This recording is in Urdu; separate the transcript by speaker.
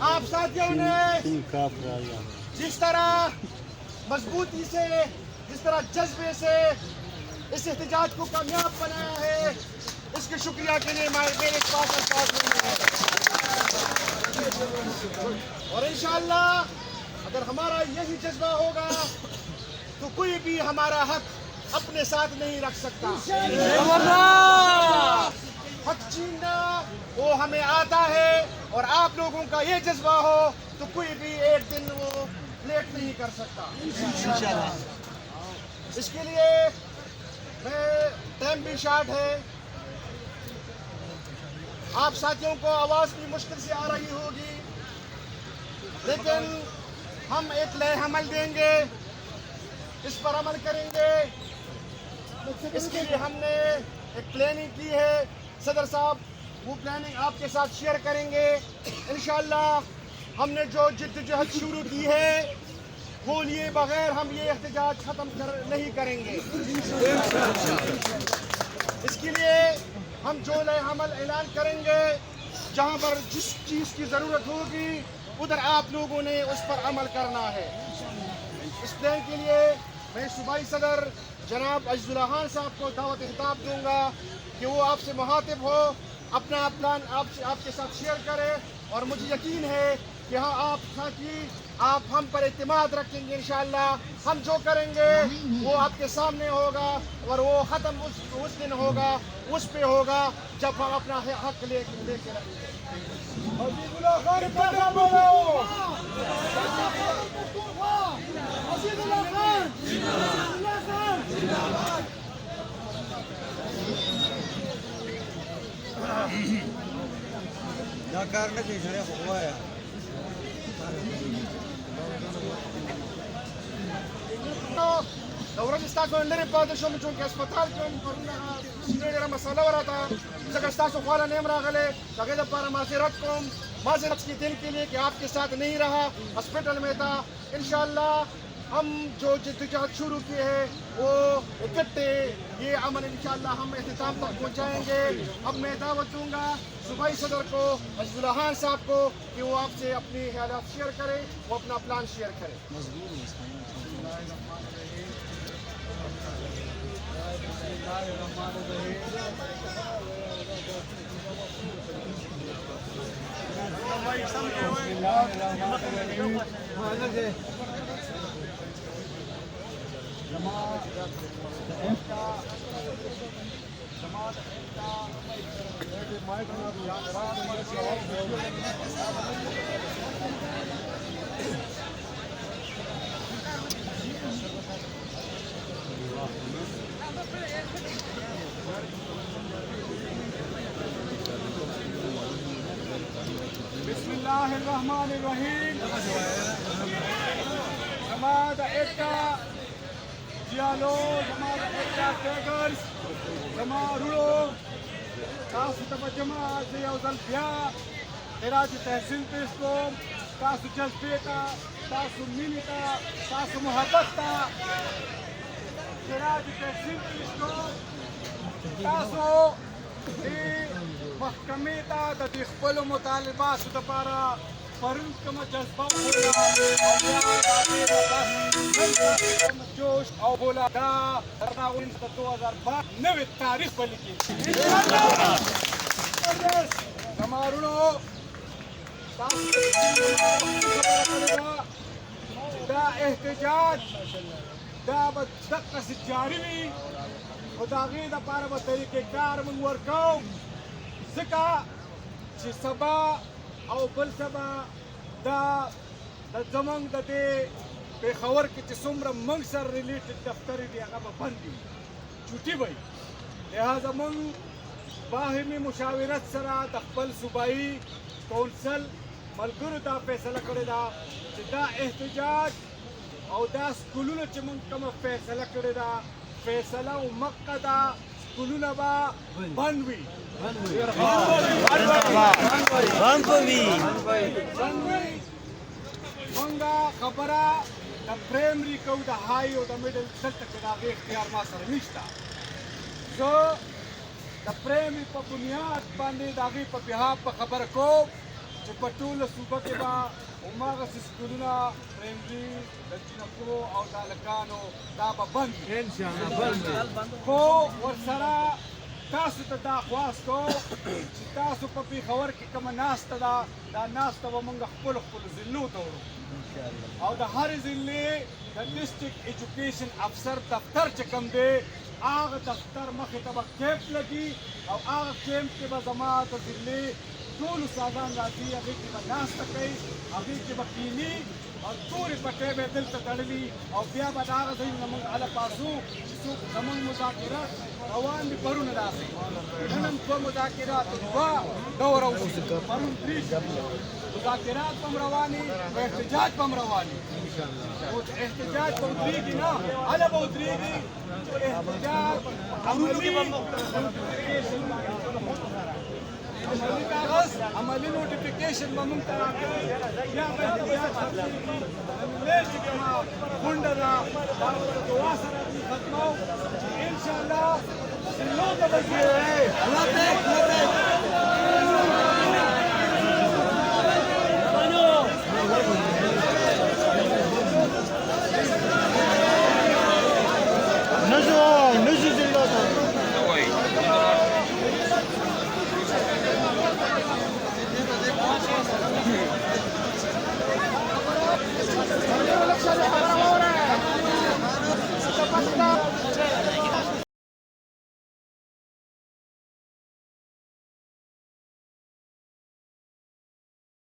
Speaker 1: آپ ساتھیوں نے جس طرح مضبوطی سے، جس طرح جذبے سے اس احتجاج کو کامیاب بنایا ہے، اس کے شکریہ کے لیے میرے پاس الفاظ نہیں ہے۔ اور انشاءاللہ اگر ہمارا یہی جذبہ ہوگا تو کوئی بھی ہمارا حق اپنے ساتھ نہیں رکھ سکتا۔ حق چھیننا وہ ہمیں آتا ہے، اور آپ لوگوں کا یہ جذبہ ہو تو کوئی بھی ایک دن وہ لیٹ نہیں کر سکتا۔ اس کے لیے میں ٹائم بھی شارٹ ہے، آپ ساتھیوں کو آواز بھی مشکل سے آ رہی ہوگی، لیکن ہم ایک لائحہ عمل دیں گے، اس پر عمل کریں گے۔ اس کے لیے ہم نے ایک پلاننگ کی ہے، صدر صاحب وہ پلاننگ آپ کے ساتھ شیئر کریں گے۔ انشاءاللہ ہم نے جو جدوجہد شروع کی ہے وہ لیے بغیر ہم یہ احتجاج ختم نہیں کریں گے۔ اس کے لیے ہم جو لائحہ عمل اعلان کریں گے، جہاں پر جس چیز کی ضرورت ہوگی ادھر آپ لوگوں نے اس پر عمل کرنا ہے۔ اس پلان کے لیے میں صوبائی صدر جناب عزیز اللہ خان صاحب کو دعوت خطاب دوں گا کہ وہ آپ سے مخاطب ہو، اپنا پلان آپ کے ساتھ شیئر کرے، اور مجھے یقین ہے کہ ہاں آپ ساتھی آپ ہم پر اعتماد رکھیں گے۔ انشاءاللہ ہم جو کریں گے وہ آپ کے سامنے ہوگا، اور وہ ختم اس دن ہوگا، اس پہ ہوگا جب ہم اپنا حق لے کے رہیں گے۔ عزیز اللہ خان عزیز اللہ خان دوران استاسو لري پاتې شوم، چونکې هسپتال کې وم، پرون هغه ډېره مسله وراته، ځکه ستاسو خواله نه یم راغلی، د هغې دپاره معذرت کوم، معذرت کے دن کے لیے کہ آپ کے ساتھ نہیں رہا، ہاسپٹل میں تھا۔ انشاءاللہ ہم جو جدوجہد شروع کیے ہیں وہ اکٹھے یہ عمل انشاءاللہ ہم اختتام تک پہنچائیں گے۔ اب میں دعوت دوں گا صوبائی صدر کو عزیز اللہ خان صاحب کو کہ وہ آپ سے اپنی خیالات شیئر کریں، وہ اپنا پلان شیئر کریں۔ بسم اللہ الرحمن الرحیم۔ جماعت ایکتا جیالو، جماعت ایکتا ٹیگرز، جماعت روڑو، تاسو ته جماعت یو ځل بیا خراج تحسین پیش کوم، تاسو جذبې ته، تاسو مینې ته، تاسو محبت ته خراج تحسین پیش کوم۔ تاسو دې محکمې ته د دې خپلو مطالباتو دپاره پرون کومه جذبه وښوده او بیا د هغې نه بس نن جوش او بوله دا تر هغوی د 2012 نوی تاریخ به لیکي زما وروڼو، تاسو خبره کړې ده دا احتجاج دا به دقسې جاري وي، خو د هغې دپاره به طریقې کار موږ ورکوو، ځکه چې سبا او بل سبا دا زموږ د دې پېښور کې چې څومره موږ سره ریلیټډ دفترې دي هغه به بند وي، چوټي به وي، لہذا موږ باهمي مشاورت سره د خپل صوبایي کونسل ملګرو ته فیصله کړې ده چې دا احتجاج او دا سکولونه چې موږ کومه فیصله کړې ده فیصله ومؤقته، سکولونه به بند وي، منګه خبره د پرایمري کو د های او د میډل دلته کې د هغې اختیار ما سره نشته، زه د پرایمري په بنیاد باندې د هغې په بهاف په خبره کوم چې په ټوله صوبه کې به هماغسې سکولونه پرایمري د جینکو او د هلکانو دا به بند وي خو ورسره تاسو ته دا خواست کوو چې تاسو په پېښور کې کومه ناسته ده دا ناسته به موږ خپلو ضلعو ته وړو او د هرې ضلعې د ډسټرکټ ایجوکیشن افسر دفتر چې کوم دی هغه دفتر مخې ته به کیمپ لګي او هغه کیمپ کې به زما د ضلعې ټول استادان راځي هغې کې به ناسته کوي هغې کې به کیني او تورې پټۍ به یې دلته تړلي او بیا به د هغه ځایونو نه موږ هله پاسو چې څوک زموږ مذاکرات روان دي پرونه داسې نن هم دوه مذاکرات دوه دوره وشي پرون درې مذاکرات به هم روانې او احتجاج به هم روانې خو احتجاج به ودرېږي نه هله به ودرېږي احتجاج عملي کاغذ عملي نوټیفیکیشن به موږ ته راکوي بیا به احتجاج ختمېږي ویلې چې کومه غونډه ده دا به د دعا سره دې ختموو چې انشاءالله ضلعو ته به ځي
Speaker 2: نجو ضلع ته